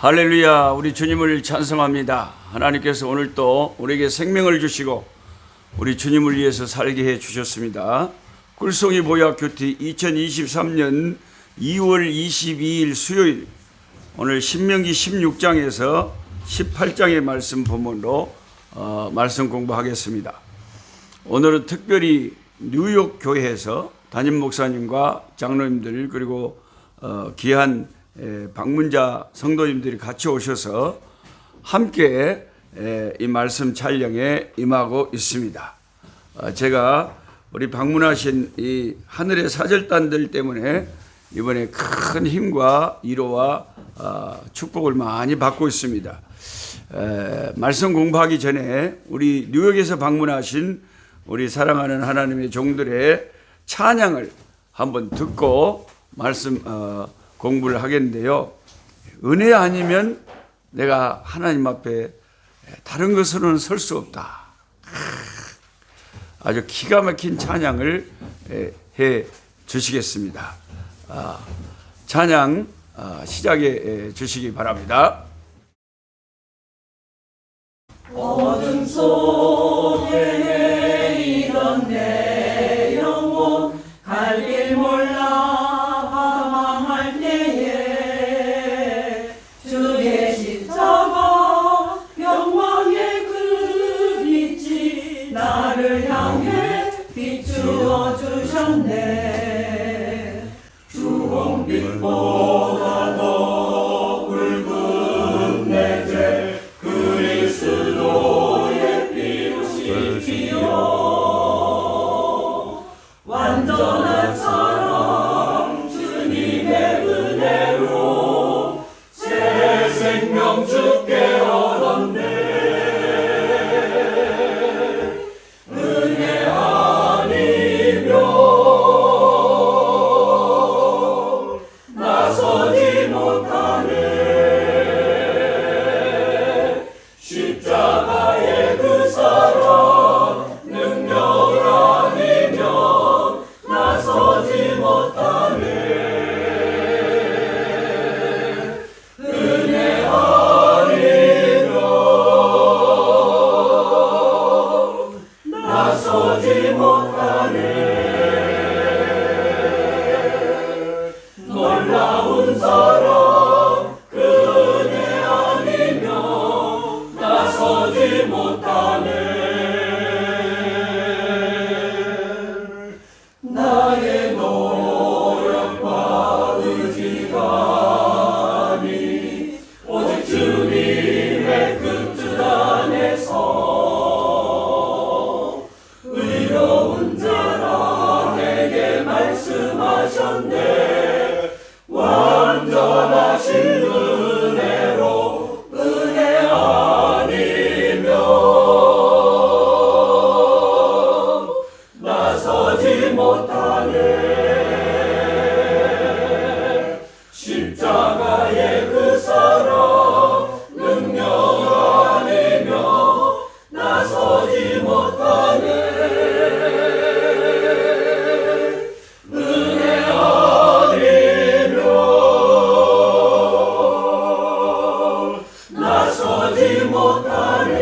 할렐루야. 우리 주님을 찬송합니다. 하나님께서 오늘 또 우리에게 생명을 주시고 우리 주님을 위해서 살게 해 주셨습니다. 꿀송이 보약 큐티 2023년 2월 22일 수요일, 오늘 신명기 16장에서 18장의 말씀 본문으로 말씀 공부하겠습니다. 오늘은 특별히 뉴욕 교회에서 담임 목사님과 장로님들 그리고 귀한 방문자 성도님들이 같이 오셔서 함께 이 말씀 촬영에 임하고 있습니다. 제가 우리 방문하신 이 하늘의 사절단들 때문에 이번에 큰 힘과 위로와 축복을 많이 받고 있습니다. 말씀 공부하기 전에 우리 뉴욕에서 방문하신 우리 사랑하는 하나님의 종들의 찬양을 한번 듣고 말씀 공부를 하겠는데요. 은혜 아니면 내가 하나님 앞에 다른 것으로는 설 수 없다. 아주 기가 막힌 찬양을 해 주시겠습니다. 찬양 시작해 주시기 바랍니다. 어둠 속에 내리던 내 영혼 갈 길 몰라 방황할 때에 주의 십자가 영광의 그 빛이 나를 향해 비추어 주셨네. 주홍빛보다 더 붉은 내 죄 그리스도의 피로 씻기어 완전한 사랑 주님의 은혜로 새 생명 주께 얻었네. 은혜 아니면 나서지 못하네. 십자가의 그 사랑 능력 아니면 나서지 못하네. 은혜 아니면 나서지 못하네. 놀라운 사랑 그 은혜 아니면 나서지 못하네. 나의 노력과 의지가 아니 오직 주님의 그 뜻 안에서 의로운 자라 내게 말씀하셨네. 완전하신 은혜로 은혜 아니면 나서지 못하네. 십자가의 그 사랑 능력 아니면 나서지 못하네. 은혜 아니면 나서지 못하네.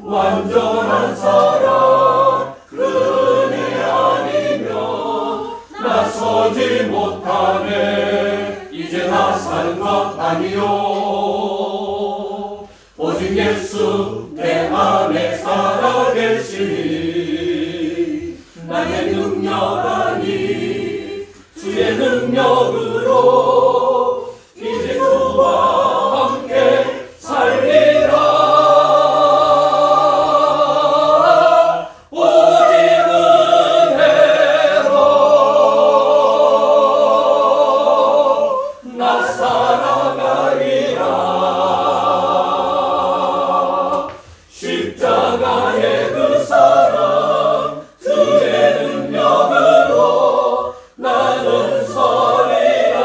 완전한 사랑 그 은혜 아니면 나서지 못하네. 이제 나 사는 것 아니요 오직 예수 내 안에 살아계시니 나의 능력 아니 주의 능력으로 이제 주와 함께 살리라. 오직 은혜로 나 살아가리라. 십자가의 그 사랑 주의 능력으로 나는 서리라.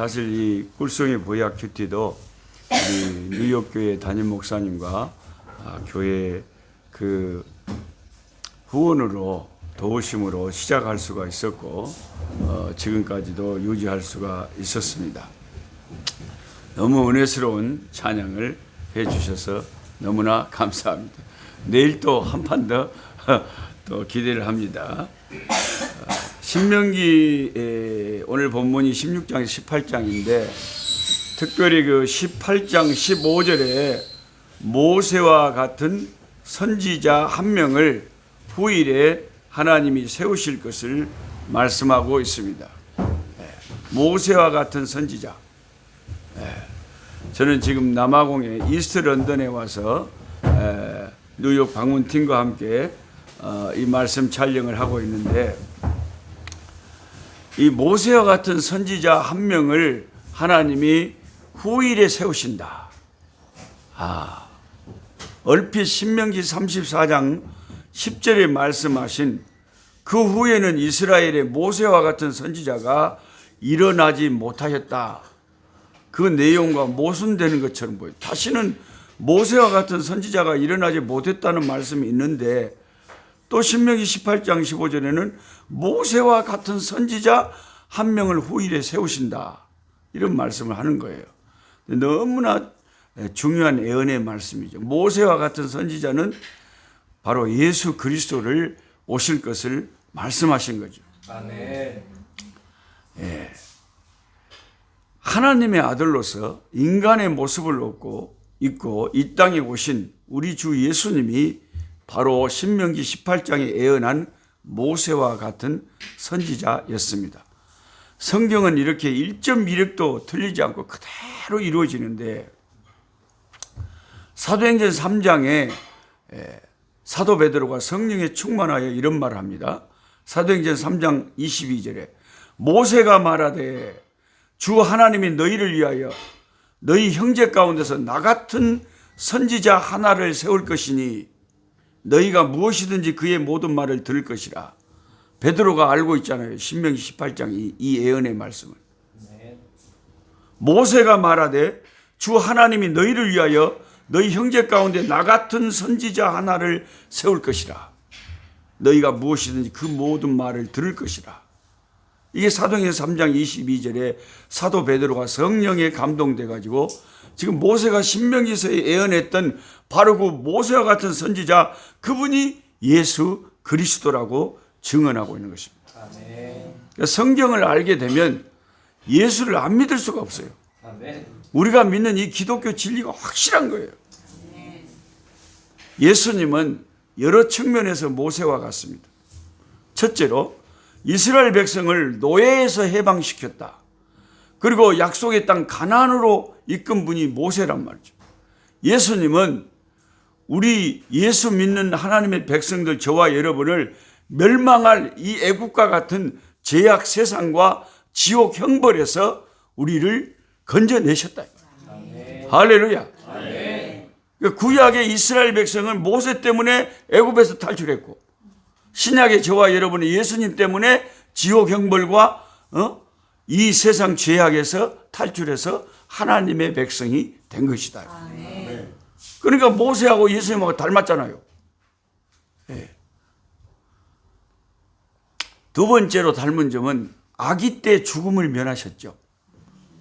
사실 이 꿀송이 보약 큐티도 우리 뉴욕 교회 담임 목사님과 교회 그 후원으로 도우심으로 시작할 수가 있었고 지금까지도 유지할 수가 있었습니다. 너무 은혜스러운 찬양을 해주셔서 너무나 감사합니다. 내일 또 한 판 더 또 기대를 합니다. 신명기 오늘 본문이 16장 18장인데 특별히 그 18장 15절에 모세와 같은 선지자 한 명을 후일에 하나님이 세우실 것을 말씀하고 있습니다. 모세와 같은 선지자. 저는 지금 남아공에 이스트 런던에 와서 뉴욕 방문팀과 함께 이 말씀 촬영을 하고 있는데 이 모세와 같은 선지자 한 명을 하나님이 후일에 세우신다. 얼핏 신명기 34장 10절에 말씀하신 그 후에는 이스라엘의 모세와 같은 선지자가 일어나지 못하였다. 그 내용과 모순되는 것처럼 보여요. 다시는 모세와 같은 선지자가 일어나지 못했다는 말씀이 있는데 또 신명기 18장 15절에는 모세와 같은 선지자 한 명을 후일에 세우신다. 이런 말씀을 하는 거예요. 너무나 중요한 예언의 말씀이죠. 모세와 같은 선지자는 바로 예수 그리스도를 오실 것을 말씀하신 거죠. 아멘. 하나님의 아들로서 인간의 모습을 얻고 있고 이 땅에 오신 우리 주 예수님이 바로 신명기 18장에 예언한 모세와 같은 선지자였습니다. 성경은 이렇게 1.1획도 틀리지 않고 그대로 이루어지는데 사도행전 3장에 사도 베드로가 성령에 충만하여 이런 말을 합니다. 사도행전 3장 22절에 모세가 말하되 주 하나님이 너희를 위하여 너희 형제 가운데서 나 같은 선지자 하나를 세울 것이니 너희가 무엇이든지 그의 모든 말을 들을 것이라. 베드로가 알고 있잖아요. 신명기 18장 이 예언의 말씀을. 모세가 말하되 주 하나님이 너희를 위하여 너희 형제 가운데 나 같은 선지자 하나를 세울 것이라. 너희가 무엇이든지 그 모든 말을 들을 것이라. 이게 사도행전 3장 22절에 사도 베드로가 성령에 감동돼 가지고 지금 모세가 신명기서에 예언했던 바로 그 모세와 같은 선지자 그분이 예수 그리스도라고 증언하고 있는 것입니다. 그러니까 성경을 알게 되면 예수를 안 믿을 수가 없어요. 우리가 믿는 이 기독교 진리가 확실한 거예요. 예수님은 여러 측면에서 모세와 같습니다. 첫째로 이스라엘 백성을 노예에서 해방시켰다. 그리고 약속의 땅 가나안으로 이끈 분이 모세란 말이죠. 예수님은 우리 예수 믿는 하나님의 백성들 저와 여러분을 멸망할 이 애국과 같은 죄악 세상과 지옥 형벌에서 우리를 건져내셨다. 아멘. 할렐루야. 아멘. 구약의 이스라엘 백성은 모세 때문에 애굽에서 탈출했고 신약의 저와 여러분은 예수님 때문에 지옥 형벌과 이 세상 죄악에서 탈출해서 하나님의 백성이 된 것이다. 아멘. 그러니까 모세하고 예수님하고 닮았잖아요. 네. 두 번째로 닮은 점은 아기 때 죽음을 면하셨죠.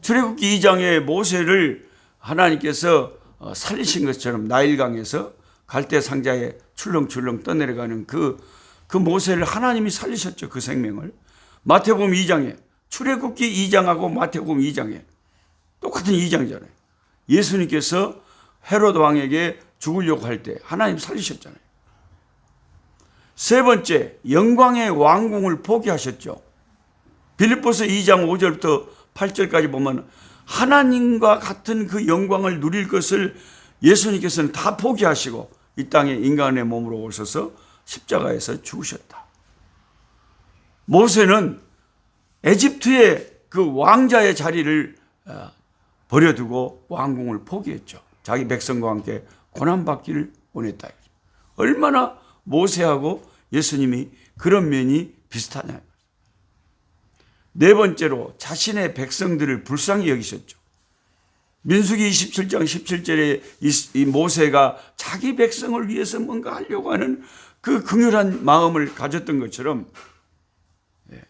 출애굽기 2장에 모세를 하나님께서 살리신 것처럼 나일강에서 갈대 상자에 출렁출렁 떠내려가는 그 모세를 하나님이 살리셨죠. 그 생명을. 마태복음 2장에 출애굽기 2장하고 마태복음 2장에 똑같은 2장이잖아요. 예수님께서 헤롯 왕에게 죽으려고 할 때 하나님 살리셨잖아요. 세 번째, 영광의 왕궁을 포기하셨죠. 빌립보서 2장 5절부터 8절까지 보면 하나님과 같은 그 영광을 누릴 것을 예수님께서는 다 포기하시고 이 땅에 인간의 몸으로 오셔서 십자가에서 죽으셨다. 모세는 에집트의 그 왕자의 자리를 버려두고 왕궁을 포기했죠. 자기 백성과 함께 고난받기를 원했다. 얼마나 모세하고 예수님이 그런 면이 비슷하냐. 네 번째로 자신의 백성들을 불쌍히 여기셨죠. 민수기 27장 17절에 이 모세가 자기 백성을 위해서 뭔가 하려고 하는 그 긍휼한 마음을 가졌던 것처럼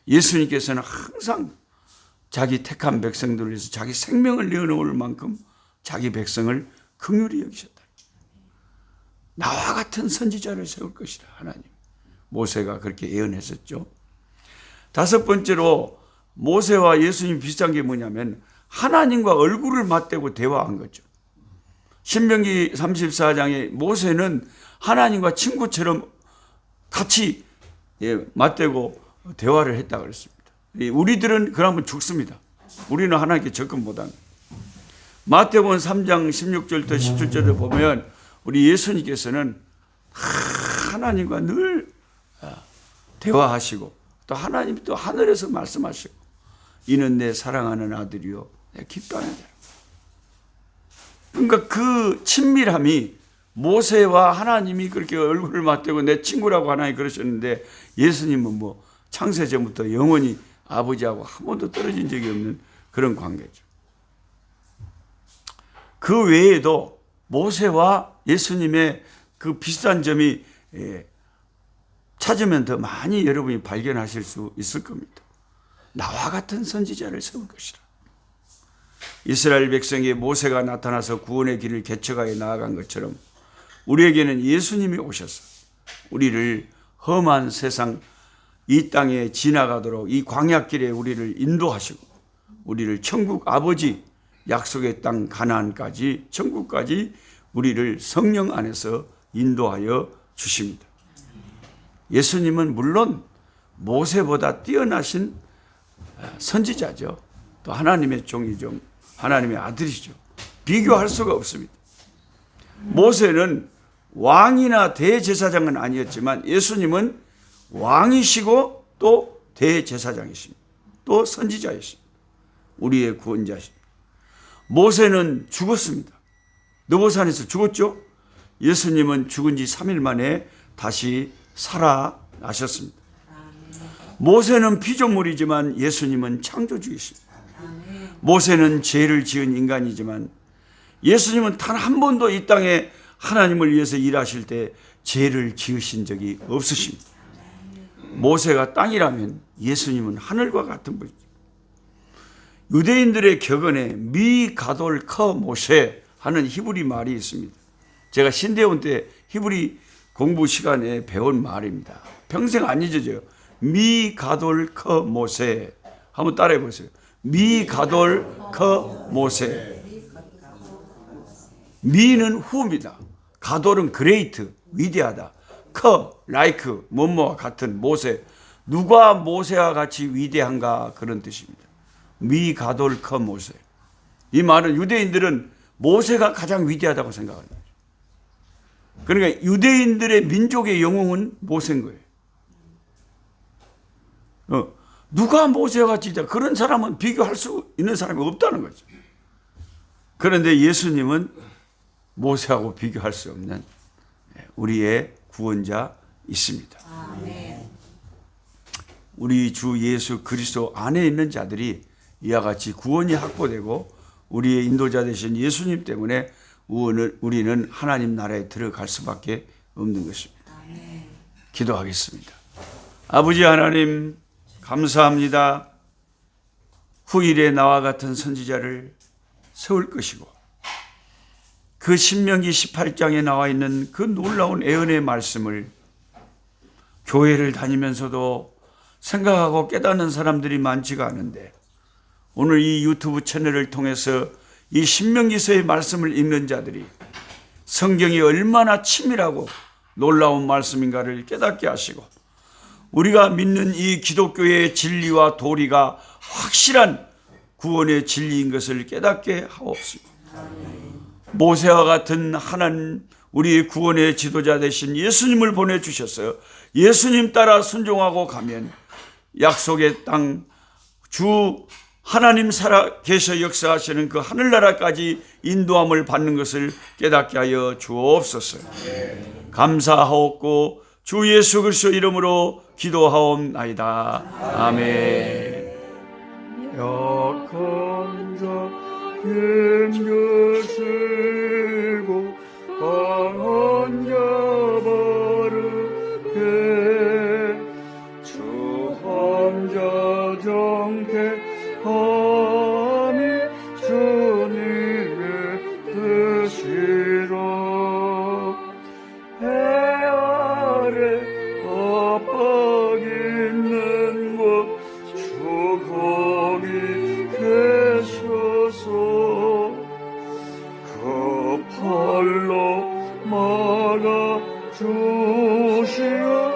예수님께서는 항상 자기 택한 백성들을 위해서 자기 생명을 내어놓을 만큼 자기 백성을 긍휼히 여기셨다. 나와 같은 선지자를 세울 것이라 하나님. 모세가 그렇게 예언했었죠. 다섯 번째로 모세와 예수님 비슷한 게 뭐냐면 하나님과 얼굴을 맞대고 대화한 거죠. 신명기 34장에 모세는 하나님과 친구처럼 같이 맞대고 대화를 했다고 그랬습니다. 우리들은 그러면 죽습니다. 우리는 하나님께 접근 못합니다. 마태복음 3장 16절부터 17절을 보면 우리 예수님께서는 하나님과 늘 대화하시고 또 하나님이 또 하늘에서 말씀하시고 이는 내 사랑하는 아들이요 내 기뻐하는 자라. 그러니까 그 친밀함이 모세와 하나님이 그렇게 얼굴을 맞대고 내 친구라고 하나님 그러셨는데 예수님은 뭐 창세전부터 영원히 아버지하고 한 번도 떨어진 적이 없는 그런 관계죠. 그 외에도 모세와 예수님의 그 비슷한 점이 찾으면 더 많이 여러분이 발견하실 수 있을 겁니다. 나와 같은 선지자를 세울 것이라. 이스라엘 백성에 모세가 나타나서 구원의 길을 개척하여 나아간 것처럼 우리에게는 예수님이 오셔서 우리를 험한 세상 이 땅에 지나가도록 이 광야길에 우리를 인도하시고 우리를 천국 아버지 약속의 땅 가나안까지 천국까지 우리를 성령 안에서 인도하여 주십니다. 예수님은 물론 모세보다 뛰어나신 선지자죠. 또 하나님의 종이죠. 하나님의 아들이죠. 비교할 수가 없습니다. 모세는 왕이나 대제사장은 아니었지만 예수님은 왕이시고 또 대제사장이십니다. 또 선지자이십니다. 우리의 구원자십니다. 모세는 죽었습니다. 느보산에서 죽었죠. 예수님은 죽은 지 3일 만에 다시 살아나셨습니다. 모세는 피조물이지만 예수님은 창조주이십니다. 모세는 죄를 지은 인간이지만 예수님은 단 한 번도 이 땅에 하나님을 위해서 일하실 때 죄를 지으신 적이 없으십니다. 모세가 땅이라면 예수님은 하늘과 같은 분이죠. 유대인들의 격언에 미 가돌 커 모세 하는 히브리 말이 있습니다. 제가 신대원 때 히브리 공부 시간에 배운 말입니다. 평생 안 잊어져요. 미 가돌 커 모세. 한번 따라해 보세요. 미 가돌 커 모세. 미는 후입니다. 가돌은 그레이트, 위대하다. 커, 라이크, 뭐뭐와 같은 모세. 누가 모세와 같이 위대한가 그런 뜻입니다. 미 가돌 커 모세. 이 말은 유대인들은 모세가 가장 위대하다고 생각합니다. 그러니까 유대인들의 민족의 영웅은 모세인 거예요. 누가 모세와 같이 있다. 그런 사람은 비교할 수 있는 사람이 없다는 거죠. 그런데 예수님은 모세하고 비교할 수 없는 우리의 구원자 있습니다. 우리 주 예수 그리스도 안에 있는 자들이 이와 같이 구원이 확보되고 우리의 인도자 되신 예수님 때문에 우리는 하나님 나라에 들어갈 수밖에 없는 것입니다. 기도하겠습니다. 아버지 하나님 감사합니다. 후일에 나와 같은 선지자를 세울 것이고 그 신명기 18장에 나와 있는 그 놀라운 예언의 말씀을 교회를 다니면서도 생각하고 깨닫는 사람들이 많지가 않은데 오늘 이 유튜브 채널을 통해서 이 신명기서의 말씀을 읽는 자들이 성경이 얼마나 치밀하고 놀라운 말씀인가를 깨닫게 하시고 우리가 믿는 이 기독교의 진리와 도리가 확실한 구원의 진리인 것을 깨닫게 하옵소서. 모세와 같은 하나님 우리의 구원의 지도자 되신 예수님을 보내주셨어요. 예수님 따라 순종하고 가면 약속의 땅 주 하나님 살아계셔 역사하시는 그 하늘나라까지 인도함을 받는 것을 깨닫게 하여 주옵소서. 감사하옵고 주 예수 그리스도 이름으로 기도하옵나이다. 아멘. 약한 자 힘겨시고 강한 자 바르게 주 혼자 정택함이 주님의 뜻이라 해 아래 압박 있는 곳 주 거기 계셔서 그 팔로 막아 주시오